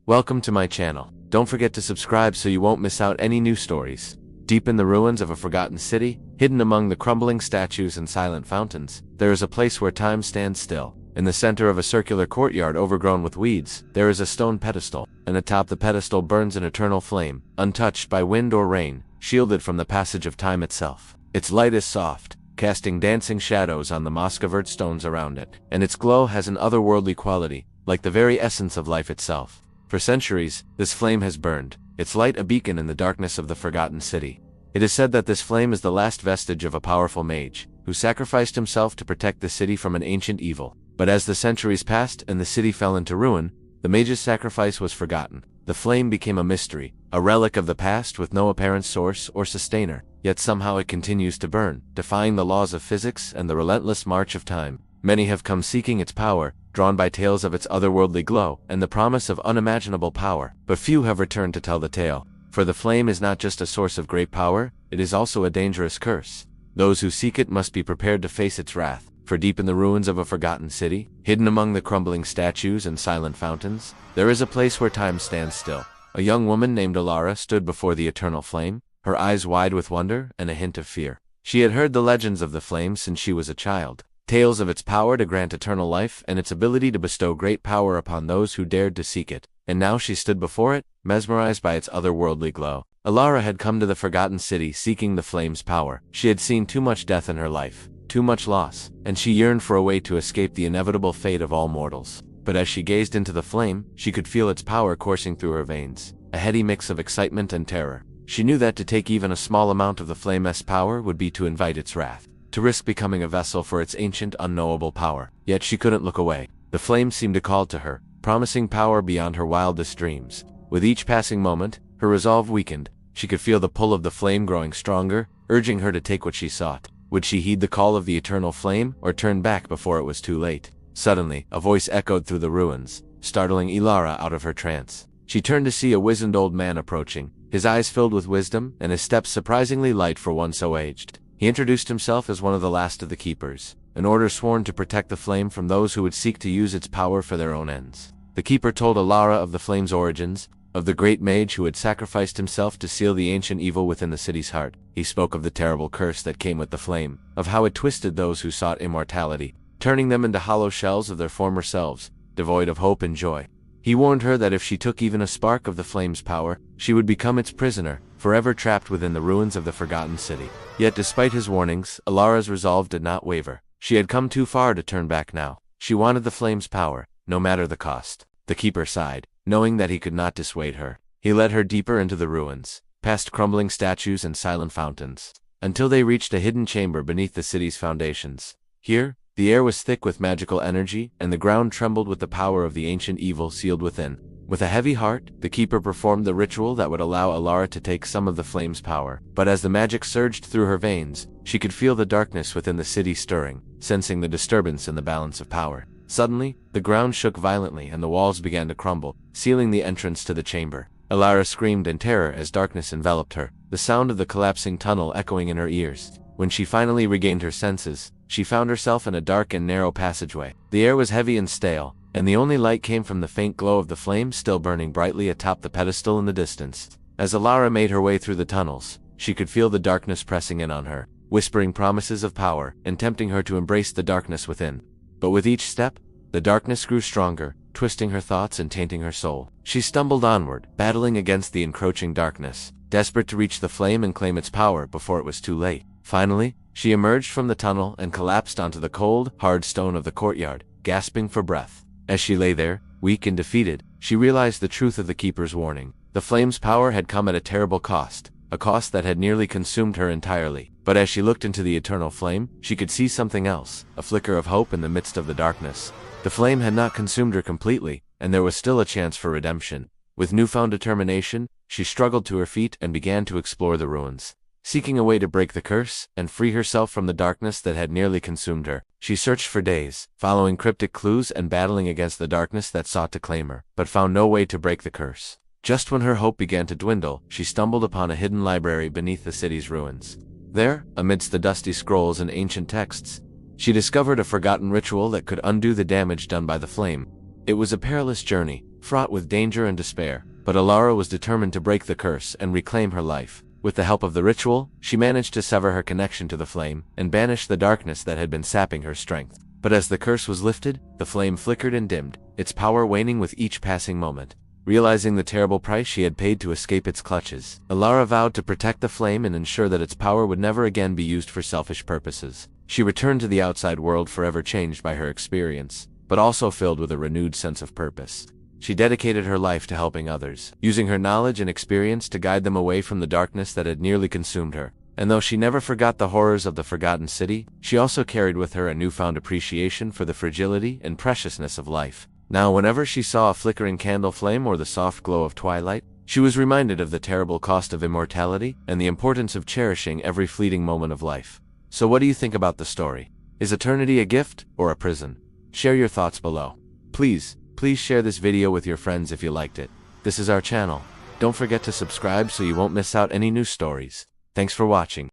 Welcome to my channel. Don't forget to subscribe so you won't miss out any new stories. Deep in the ruins of a forgotten city, hidden among the crumbling statues and silent fountains, there is a place where time stands still. In the center of a circular courtyard overgrown with weeds, there is a stone pedestal, and atop the pedestal burns an eternal flame, untouched by wind or rain, shielded from the passage of time itself. Its light is soft, casting dancing shadows on the moss-covered stones around it, and its glow has an otherworldly quality, like the very essence of life itself. For centuries, this flame has burned, its light a beacon in the darkness of the forgotten city. It is said that this flame is the last vestige of a powerful mage, who sacrificed himself to protect the city from an ancient evil. But as the centuries passed and the city fell into ruin, the mage's sacrifice was forgotten. The flame became a mystery, a relic of the past with no apparent source or sustainer, yet somehow it continues to burn, defying the laws of physics and the relentless march of time. Many have come seeking its power, drawn by tales of its otherworldly glow and the promise of unimaginable power, but few have returned to tell the tale. For the flame is not just a source of great power, it is also a dangerous curse. Those who seek it must be prepared to face its wrath, for deep in the ruins of a forgotten city, hidden among the crumbling statues and silent fountains, there is a place where time stands still. A young woman named Alara stood before the eternal flame, her eyes wide with wonder and a hint of fear. She had heard the legends of the flame since she was a child. Tales of its power to grant eternal life and its ability to bestow great power upon those who dared to seek it. And now she stood before it, mesmerized by its otherworldly glow. Alara had come to the forgotten city seeking the flame's power. She had seen too much death in her life, too much loss, and she yearned for a way to escape the inevitable fate of all mortals. But as she gazed into the flame, she could feel its power coursing through her veins, a heady mix of excitement and terror. She knew that to take even a small amount of the flame's power would be to invite its wrath, to risk becoming a vessel for its ancient, unknowable power. Yet she couldn't look away. The flame seemed to call to her, promising power beyond her wildest dreams. With each passing moment, her resolve weakened. She could feel the pull of the flame growing stronger, urging her to take what she sought. Would she heed the call of the eternal flame, or turn back before it was too late? Suddenly, a voice echoed through the ruins, startling Alara out of her trance. She turned to see a wizened old man approaching, his eyes filled with wisdom, and his steps surprisingly light for one so aged. He introduced himself as one of the last of the keepers, an order sworn to protect the flame from those who would seek to use its power for their own ends. The keeper told Alara of the flame's origins, of the great mage who had sacrificed himself to seal the ancient evil within the city's heart. He spoke of the terrible curse that came with the flame, of how it twisted those who sought immortality, turning them into hollow shells of their former selves, devoid of hope and joy. He warned her that if she took even a spark of the flame's power, she would become its prisoner, forever trapped within the ruins of the forgotten city. Yet despite his warnings, Alara's resolve did not waver. She had come too far to turn back now. She wanted the flame's power, no matter the cost. The keeper sighed, knowing that he could not dissuade her. He led her deeper into the ruins, past crumbling statues and silent fountains, until they reached a hidden chamber beneath the city's foundations. Here, the air was thick with magical energy, and the ground trembled with the power of the ancient evil sealed within. With a heavy heart, the keeper performed the ritual that would allow Alara to take some of the flame's power. But as the magic surged through her veins, she could feel the darkness within the city stirring, sensing the disturbance in the balance of power. Suddenly, the ground shook violently and the walls began to crumble, sealing the entrance to the chamber. Alara screamed in terror as darkness enveloped her, the sound of the collapsing tunnel echoing in her ears. When she finally regained her senses, she found herself in a dark and narrow passageway. The air was heavy and stale, and the only light came from the faint glow of the flame still burning brightly atop the pedestal in the distance. As Alara made her way through the tunnels, she could feel the darkness pressing in on her, whispering promises of power and tempting her to embrace the darkness within. But with each step, the darkness grew stronger, twisting her thoughts and tainting her soul. She stumbled onward, battling against the encroaching darkness, desperate to reach the flame and claim its power before it was too late. Finally, she emerged from the tunnel and collapsed onto the cold, hard stone of the courtyard, gasping for breath. As she lay there, weak and defeated, she realized the truth of the keeper's warning. The flame's power had come at a terrible cost, a cost that had nearly consumed her entirely. But as she looked into the eternal flame, she could see something else, a flicker of hope in the midst of the darkness. The flame had not consumed her completely, and there was still a chance for redemption. With newfound determination, she struggled to her feet and began to explore the ruins. Seeking a way to break the curse and free herself from the darkness that had nearly consumed her, she searched for days, following cryptic clues and battling against the darkness that sought to claim her, but found no way to break the curse. Just when her hope began to dwindle, she stumbled upon a hidden library beneath the city's ruins. There, amidst the dusty scrolls and ancient texts, she discovered a forgotten ritual that could undo the damage done by the flame. It was a perilous journey, fraught with danger and despair. But Alara was determined to break the curse and reclaim her life. With the help of the ritual, she managed to sever her connection to the flame and banish the darkness that had been sapping her strength. But as the curse was lifted, the flame flickered and dimmed, its power waning with each passing moment. Realizing the terrible price she had paid to escape its clutches, Alara vowed to protect the flame and ensure that its power would never again be used for selfish purposes. She returned to the outside world forever changed by her experience, but also filled with a renewed sense of purpose. She dedicated her life to helping others, using her knowledge and experience to guide them away from the darkness that had nearly consumed her. And though she never forgot the horrors of the Forgotten City, she also carried with her a newfound appreciation for the fragility and preciousness of life. Now, whenever she saw a flickering candle flame or the soft glow of twilight, she was reminded of the terrible cost of immortality and the importance of cherishing every fleeting moment of life. So what do you think about the story? Is eternity a gift or a prison? Share your thoughts below. Please share this video with your friends if you liked it. This is our channel. Don't forget to subscribe so you won't miss out any new stories. Thanks for watching.